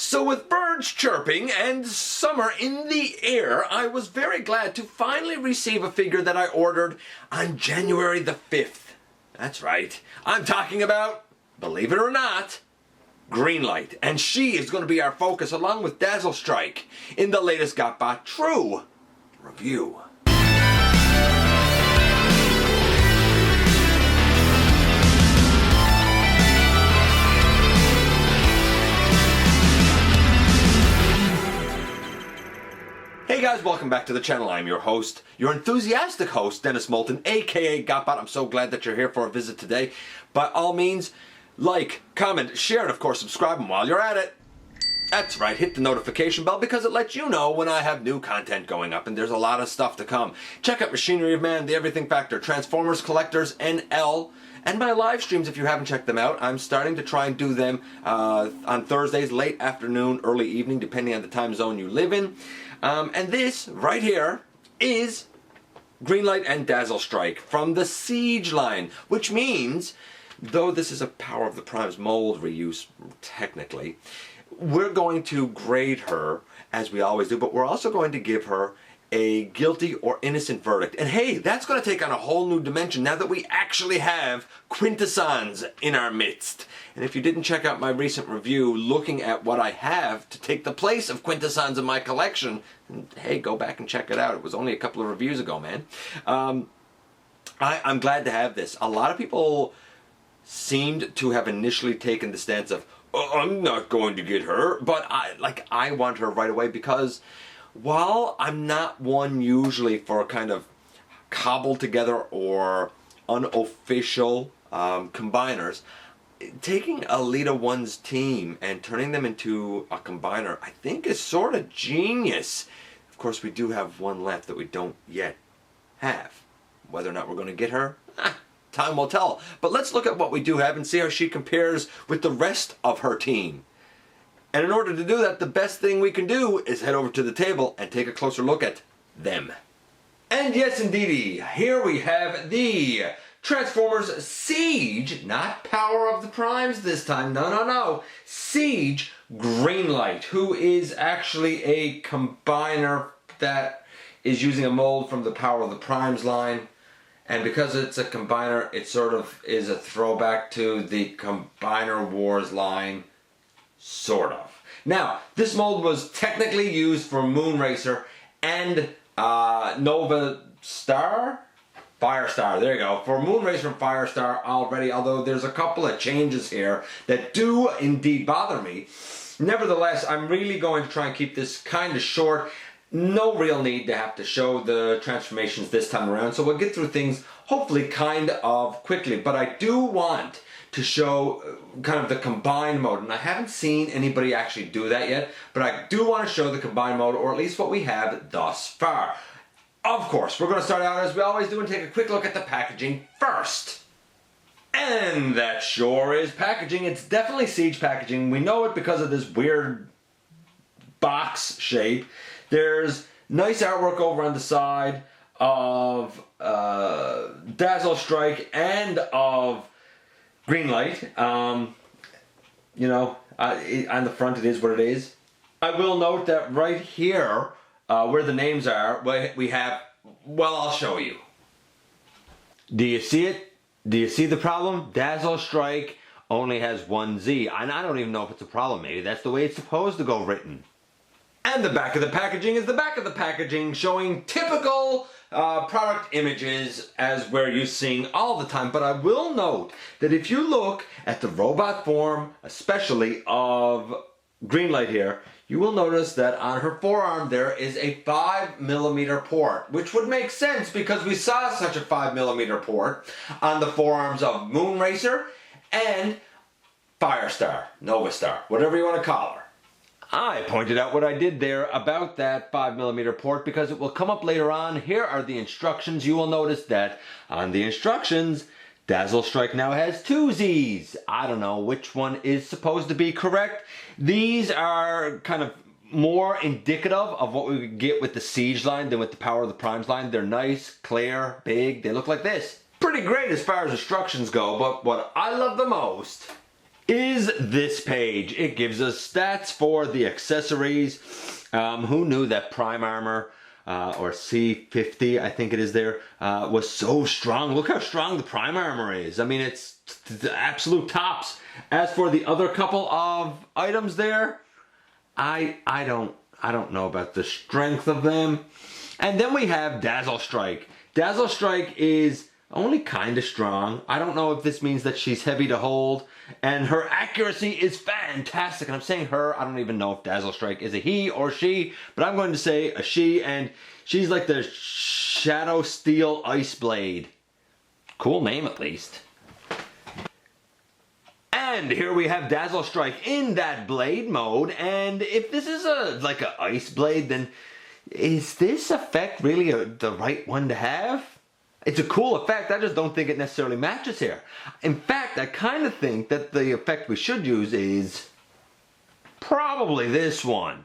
So with birds chirping and summer in the air, I was very glad to finally receive a figure that I ordered on January the 5th. That's right, I'm talking about, believe it or not, Greenlight. And she is going to be our focus along with Dazzle Strike in the latest GotBot True review. Hey guys, welcome back to the channel. I'm your host, your enthusiastic host, Dennis Moulton, aka GotBot. I'm so glad that you're here for a visit today. By all means, like, comment, share, and of course subscribe. And while you're at it, that's right, hit the notification bell because it lets you know when I have new content going up, and there's a lot of stuff to come. Check out Machinery of Man, The Everything Factor, Transformers Collectors, NL, and my live streams if you haven't checked them out. I'm starting to try and do them on Thursdays, late afternoon, early evening, depending on the time zone you live in. And this right here is Greenlight and Dazzle Strike from the Siege line, which means, though this is a Power of the Primes mold reuse technically, we're going to grade her as we always do, but we're also going to give her a guilty or innocent verdict. And hey, that's going to take on a whole new dimension now that we actually have quintessons in our midst. And if you didn't check out my recent review looking at what I have to take the place of quintessons in my collection, hey, go back and check it out. It was only a couple of reviews ago, man. I'm glad to have this. A lot of people seemed to have initially taken the stance of, oh, I'm not going to get her, but I want her right away because while I'm not one usually for kind of cobbled together or unofficial combiners, taking Elita Infin1te's team and turning them into a combiner, I think is sort of genius. Of course, we do have one left that we don't yet have. Whether or not we're going to get her, time will tell. But let's look at what we do have and see how she compares with the rest of her team. And in order to do that, the best thing we can do is head over to the table and take a closer look at them. And yes, indeedy, here we have the Transformers Siege, not Power of the Primes this time, no, Siege Greenlight, who is actually a combiner that is using a mold from the Power of the Primes line. And because it's a combiner, it sort of is a throwback to the Combiner Wars line. Sort of. Now, this mold was technically used for Moonracer and Nova Star? Firestar, there you go. For Moonracer and Firestar already, although there's a couple of changes here that do indeed bother me. Nevertheless, I'm really going to try and keep this kind of short. No real need to have to show the transformations this time around, so we'll get through things hopefully kind of quickly. But I do want to show kind of the combined mode, and I haven't seen anybody actually do that yet, but I do want to show the combined mode, or at least what we have thus far. Of course, we're going to start out as we always do and take a quick look at the packaging first. And that sure is packaging. It's definitely Siege packaging. We know it because of this weird box shape. There's nice artwork over on the side of Dazzle Strike and of Greenlight. You know, on the front it is what it is. I will note that right here, where the names are, we have, well, I'll show you. Do you see it? Do you see the problem? Dazzle Strike only has one Z, and I don't even know if it's a problem. Maybe that's the way it's supposed to go written. And the back of the packaging is the back of the packaging, showing typical product images as we're used to seeing all the time. But I will note that if you look at the robot form, especially of Greenlight here, you will notice that on her forearm there is a 5mm port, which would make sense because we saw such a 5mm port on the forearms of Moonracer and Firestar, Nova Star, whatever you want to call her. I pointed out what I did there about that 5mm port because it will come up later on. Here are the instructions. You will notice that on the instructions, Dazzle Strike now has two Z's. I don't know which one is supposed to be correct. These are kind of more indicative of what we would get with the Siege line than with the Power of the Primes line. They're nice, clear, big. They look like this. Pretty great as far as instructions go, but what I love the most is this page. It gives us stats for the accessories. Who knew that Prime Armor, or C50, I think it is there, was so strong. Look how strong the Prime Armor is. I mean, it's the absolute tops. As for the other couple of items there, I don't know about the strength of them. And then we have Dazzle Strike. Dazzle Strike is only kind of strong. I don't know if this means that she's heavy to hold. And her accuracy is fantastic. And I'm saying her, I don't even know if Dazzle Strike is a he or she, but I'm going to say a she, and she's like the Shadow Steel Ice Blade. Cool name, at least. And here we have Dazzle Strike in that blade mode, and if this is like a ice blade, then is this effect really the right one to have? It's a cool effect, I just don't think it necessarily matches here. In fact, I kind of think that the effect we should use is probably this one.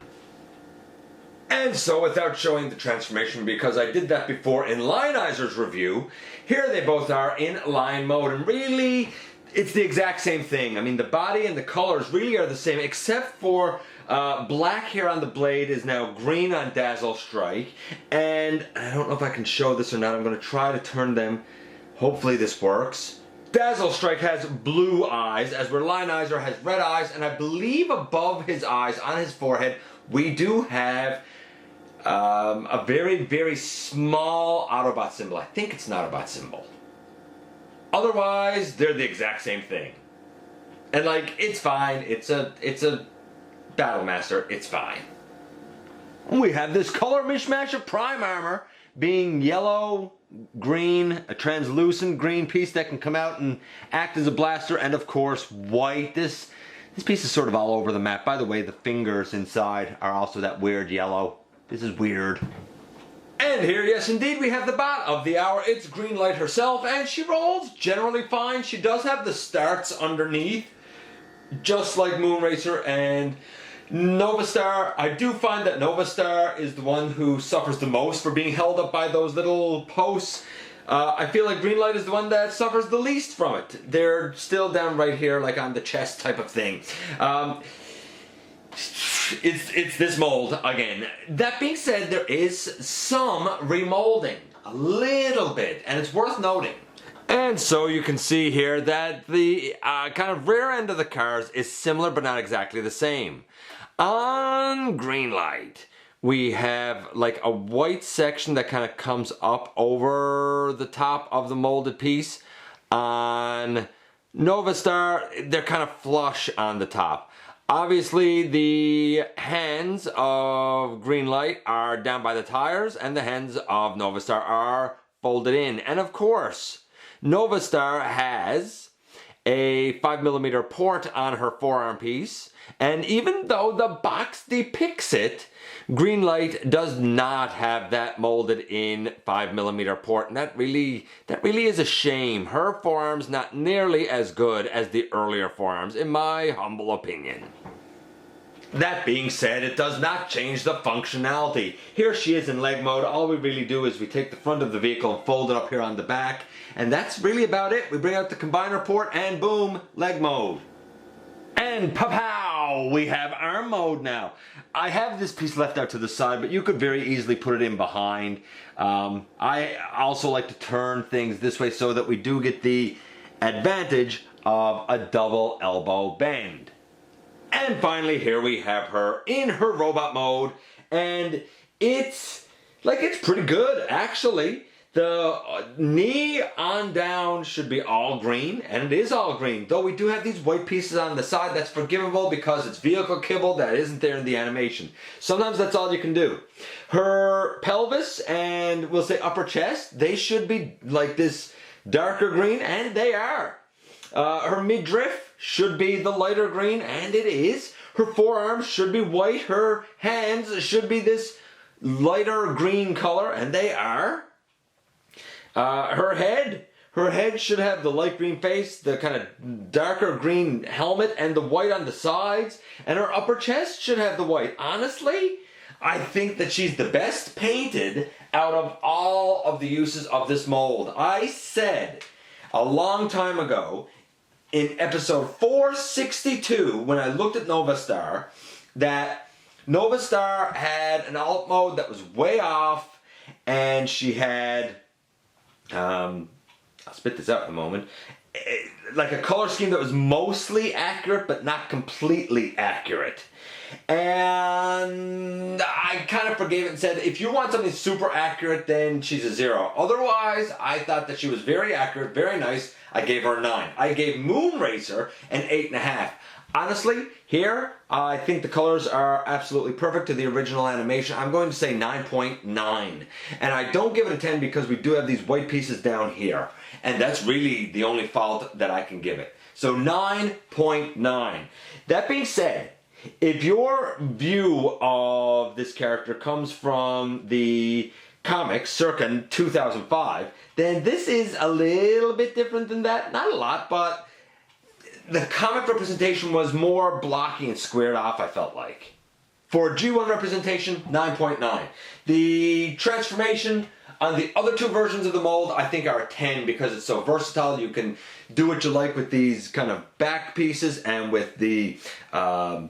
And so, without showing the transformation, because I did that before in Lionizer's review, here they both are in line mode, and really, it's the exact same thing. I mean, the body and the colors really are the same, except for black here on the blade is now green on Dazzle Strike. And I don't know if I can show this or not. I'm going to try to turn them. Hopefully this works. Dazzle Strike has blue eyes, as where Lionizer has red eyes. And I believe above his eyes, on his forehead, we do have a very, very small Autobot symbol. I think it's an Autobot symbol. Otherwise, they're the exact same thing. And like, it's fine. It's a Battle Master. It's fine. We have this color mishmash of Prime Armor being yellow, green, a translucent green piece that can come out and act as a blaster, and of course, white. This piece is sort of all over the map. By the way, the fingers inside are also that weird yellow. This is weird. And here, yes indeed, we have the bot of the hour. It's Greenlight herself, and she rolls generally fine. She does have the starts underneath, just like Moonracer and Nova Star. I do find that Nova Star is the one who suffers the most for being held up by those little posts. I feel like Greenlight is the one that suffers the least from it. They're still down right here, like on the chest type of thing. It's this mold again. That being said, there is some remolding, a little bit, and it's worth noting. And so you can see here that the kind of rear end of the cars is similar but not exactly the same. On Greenlight, we have like a white section that kind of comes up over the top of the molded piece. On Nova Star, they're kind of flush on the top. Obviously, the hands of Greenlight are down by the tires, and the hands of Nova Star are folded in. And of course, Nova Star has a 5mm port on her forearm piece, and even though the box depicts it, Greenlight does not have that molded in 5mm port, and that really is a shame. Her forearm's not nearly as good as the earlier forearms, in my humble opinion. That being said, it does not change the functionality. Here she is in leg mode. All we really do is we take the front of the vehicle and fold it up here on the back, and that's really about it. We bring out the combiner port and boom, leg mode. And pow! We have arm mode now. I have this piece left out to the side, but you could very easily put it in behind. I also like to turn things this way so that we do get the advantage of a double elbow bend. And finally, here we have her in her robot mode, and it's pretty good, actually. The knee on down should be all green, and it is all green. Though we do have these white pieces on the side, that's forgivable because it's vehicle kibble that isn't there in the animation. Sometimes that's all you can do. Her pelvis and we'll say upper chest, they should be like this darker green, and they are. Her midriff should be the lighter green, and it is. Her forearms should be white. Her hands should be this lighter green color, and they are. Her head should have the light green face, the kind of darker green helmet, and the white on the sides. And her upper chest should have the white. Honestly, I think that she's the best painted out of all of the uses of this mold. I said a long time ago, in episode 462 when I looked at Nova Star that Nova Star had an alt mode that was way off, and she had, I'll spit this out in a moment, like a color scheme that was mostly accurate but not completely accurate. And I kind of forgave it and said, if you want something super accurate, then she's a 0. Otherwise, I thought that she was very accurate, very nice. I gave her a 9. I gave Moonracer an 8.5. Honestly, here, I think the colors are absolutely perfect to the original animation. I'm going to say 9.9. And I don't give it a 10 because we do have these white pieces down here. And that's really the only fault that I can give it. So 9.9. That being said, if your view of this character comes from the comics circa 2005, then this is a little bit different than that. Not a lot, but the comic representation was more blocky and squared off, I felt like. For G1 representation, 9.9. The transformation on the other two versions of the mold, I think are a 10 because it's so versatile. You can do what you like with these kind of back pieces and with the, I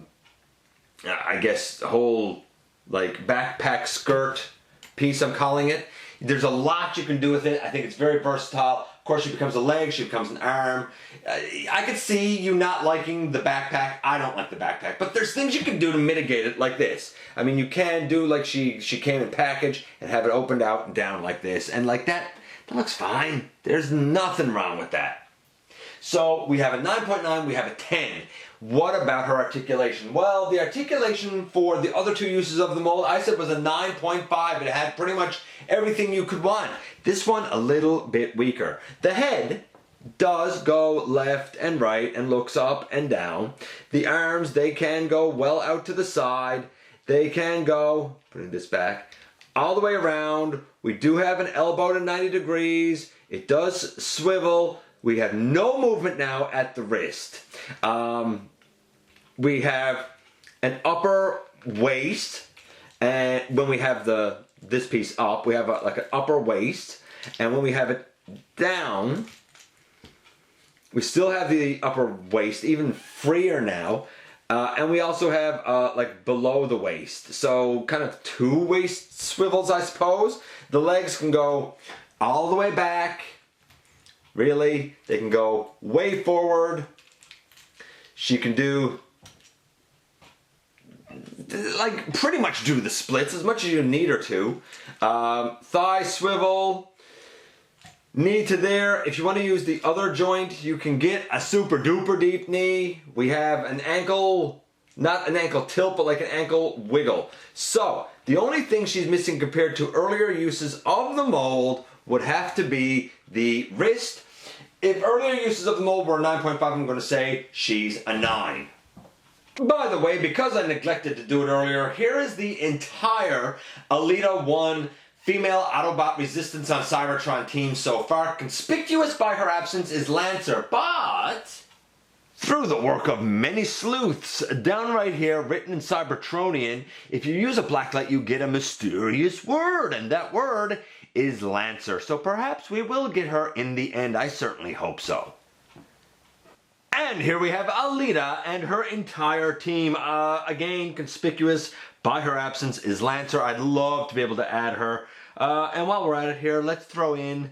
guess, whole like backpack skirt piece, I'm calling it. There's a lot you can do with it. I think it's very versatile. Of course, she becomes a leg, she becomes an arm. I could see you not liking the backpack. I don't like the backpack, but there's things you can do to mitigate it like this. I mean, you can do like she came in package and have it opened out and down like this, and like that looks fine. There's nothing wrong with that. So we have a 9.9, we have a 10. What about her articulation? Well, the articulation for the other two uses of the mold, I said was a 9.5. It had pretty much everything you could want. This one, a little bit weaker. The head does go left and right and looks up and down. The arms, they can go well out to the side. They can go, putting this back, all the way around. We do have an elbow to 90 degrees. It does swivel. We have no movement now at the wrist. We have an upper waist, and when we have this piece up, we have like an upper waist, and when we have it down, we still have the upper waist, even freer now, and we also have like below the waist, so kind of two waist swivels, I suppose. The legs can go all the way back. Really, they can go way forward. She can do, like, pretty much do the splits as much as you need her to. Thigh swivel, knee to there. If you want to use the other joint, you can get a super duper deep knee. We have an ankle, not an ankle tilt, but like an ankle wiggle. So, the only thing she's missing compared to earlier uses of the mold would have to be the wrist. If earlier uses of the mold were a 9.5, I'm going to say she's a 9. By the way, because I neglected to do it earlier, here is the entire Elita 1 female Autobot resistance on Cybertron team so far. Conspicuous by her absence is Lancer, but through the work of many sleuths, down right here, written in Cybertronian, if you use a blacklight, you get a mysterious word, and that word is Lancer. So perhaps we will get her in the end. I certainly hope so. And here we have Elita and her entire team. Again, conspicuous by her absence is Lancer. I'd love to be able to add her. And while we're at it here, let's throw in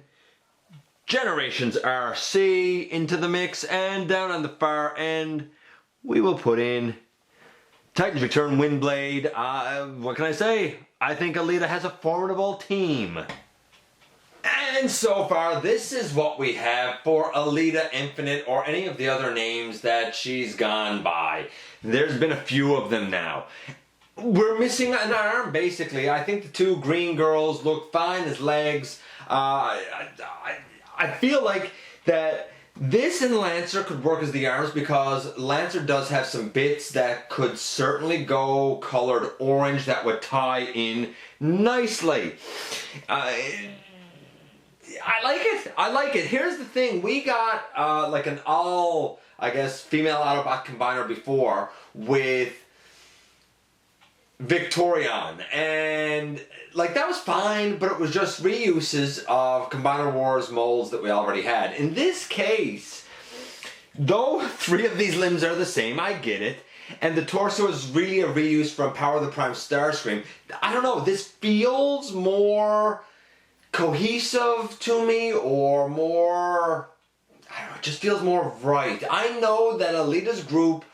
Generations RC into the mix. And down on the far end, we will put in Titan's Return Windblade. What can I say? I think Elita has a formidable team. And so far, this is what we have for Elita Infin1te, or any of the other names that she's gone by. There's been a few of them now. We're missing an arm, basically. I think the two green girls look fine as legs. I feel like that this and Lancer could work as the arms, because Lancer does have some bits that could certainly go colored orange that would tie in nicely. I like it. I like it. Here's the thing. We got like an all, I guess, female Autobot combiner before with Victorion. And like that was fine, but it was just reuses of Combiner Wars molds that we already had. In this case, Though 3 of these limbs are the same, I get it. And the torso is really a reuse from Power of the Prime Starscream. I don't know, this feels more cohesive to me, or more, I don't know, it just feels more right. I know that Elita's group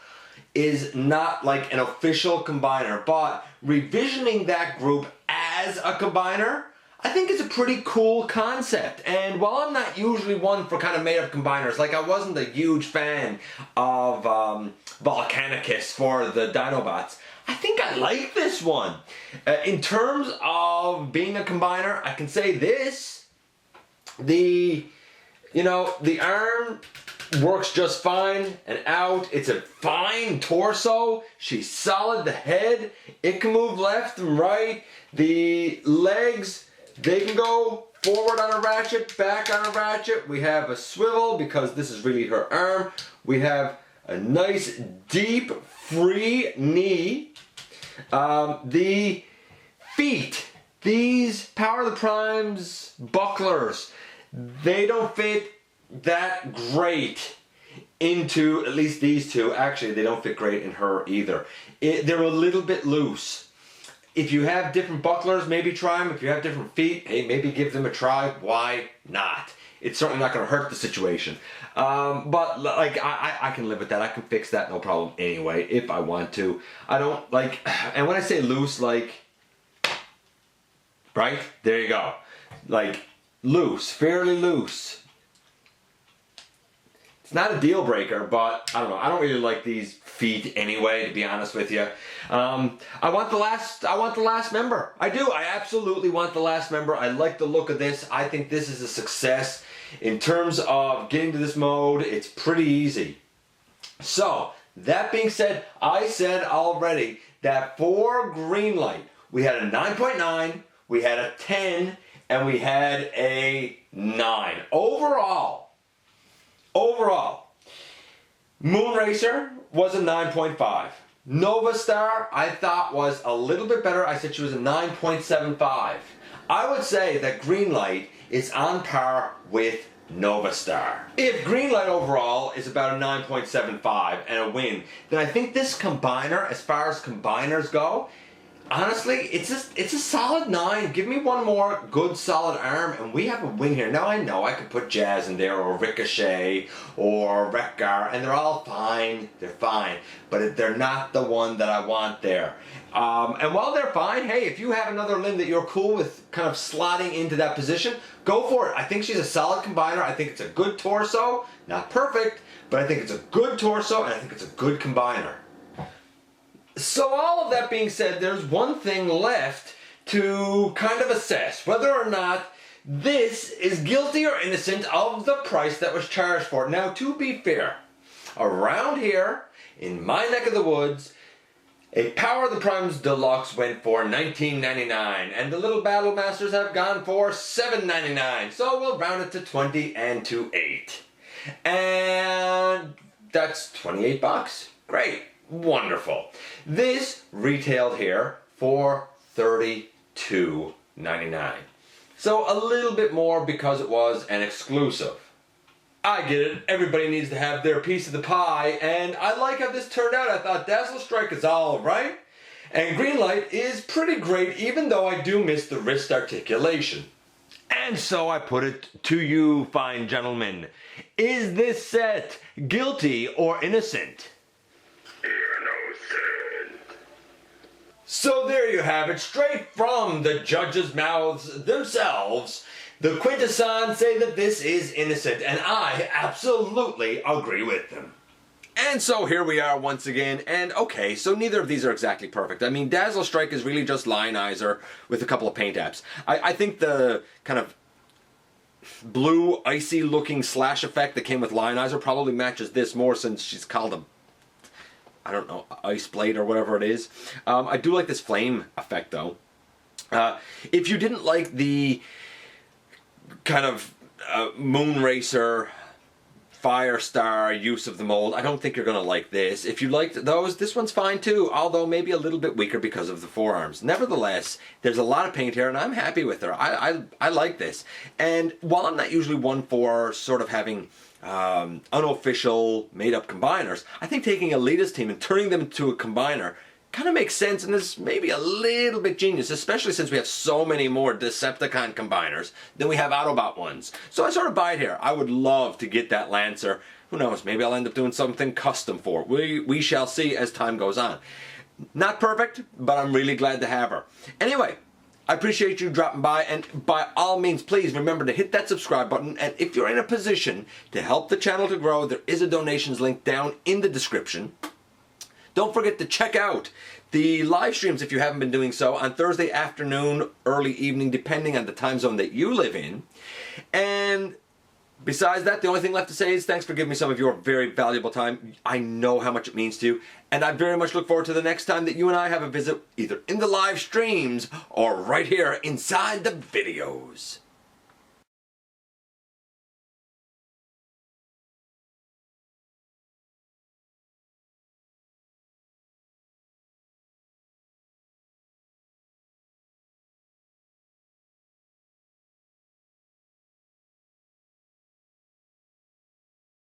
is not like an official combiner, but revisioning that group as a combiner, I think it's a pretty cool concept. And while I'm not usually one for kind of made-up combiners, like I wasn't a huge fan of Volcanicus for the Dinobots, I think I like this one. In terms of being a combiner, I can say this. The arm works just fine and out. It's a fine torso. She's solid. The head, it can move left and right. The legs, they can go forward on a ratchet, back on a ratchet. We have a swivel because this is really her arm. We have a nice deep free knee. The feet, these Power of the Primes bucklers, they don't fit that great into, at least these two. Actually, they don't fit great in her either. They're a little bit loose. If you have different bucklers, maybe try them. If you have different feet, hey, maybe give them a try. Why not? It's certainly not going to hurt the situation. But like, I can live with that. I can fix that, no problem anyway, if I want to. I don't like, and when I say loose, like, right? There you go. Like, loose, fairly loose. It's not a deal breaker, but I don't know. I don't really like these feet anyway, to be honest with you. I want the last member. I do. I absolutely want the last member. I like the look of this. I think this is a success. In terms of getting to this mode, it's pretty easy. So, that being said, I said already that for Greenlight, we had a 9.9, we had a 10, and we had a 9. Overall, Moonracer was a 9.5. Nova Star, I thought, was a little bit better. I said she was a 9.75. I would say that Greenlight is on par with Nova Star. If Greenlight overall is about a 9.75 and a win, then I think this combiner, as far as combiners go, honestly, it's a solid 9. Give me one more good solid arm and we have a win here. Now I know I could put Jazz in there, or Ricochet, or Wreck-Gar, and they're all fine. They're fine. But they're not the one that I want there. And while they're fine, hey, if you have another limb that you're cool with kind of slotting into that position, go for it. I think she's a solid combiner. I think it's a good torso. Not perfect, but I think it's a good torso, and I think it's a good combiner. So all of that being said, there's one thing left to kind of assess whether or not this is guilty or innocent of the price that was charged for it. Now, to be fair, around here, in my neck of the woods, a Power of the Primes Deluxe went for $19.99, and the little Battle Masters have gone for $7.99. So we'll round it to 20 and to 8. And that's 28 bucks. Great. Wonderful. This retailed here for $32.99. So a little bit more because it was an exclusive. I get it. Everybody needs to have their piece of the pie, and I like how this turned out. I thought Dazzle Strike is all right, and Greenlight is pretty great, even though I do miss the wrist articulation. And so I put it to you, fine gentlemen. Is this set guilty or innocent? So there you have it, straight from the judges' mouths themselves. The Quintessons say that this is innocent, and I absolutely agree with them. And so here we are once again, and okay, so neither of these are exactly perfect. I mean, Dazzle Strike is really just Lionizer with a couple of paint apps. I think the kind of blue, icy looking slash effect that came with Lionizer probably matches this more, since she's called a, I don't know, ice blade or whatever it is. I do like this flame effect though. If you didn't like the kind of Moonracer Firestar use of the mold, I don't think you're going to like this. If you liked those, this one's fine too, although maybe a little bit weaker because of the forearms. Nevertheless, there's a lot of paint here and I'm happy with her. I like this. And while I'm not usually one for sort of having unofficial, made-up combiners, I think taking Elita's team and turning them into a combiner kind of makes sense and is maybe a little bit genius, especially since we have so many more Decepticon combiners than we have Autobot ones. So I sort of buy it here. I would love to get that Lancer. Who knows, maybe I'll end up doing something custom for it. We shall see as time goes on. Not perfect, but I'm really glad to have her. Anyway, I appreciate you dropping by, and by all means, please remember to hit that subscribe button, and if you're in a position to help the channel to grow, there is a donations link down in the description. Don't forget to check out the live streams if you haven't been doing so on Thursday afternoon, early evening, depending on the time zone that you live in. And besides that, the only thing left to say is thanks for giving me some of your very valuable time. I know how much it means to you, and I very much look forward to the next time that you and I have a visit, either in the live streams or right here inside the videos.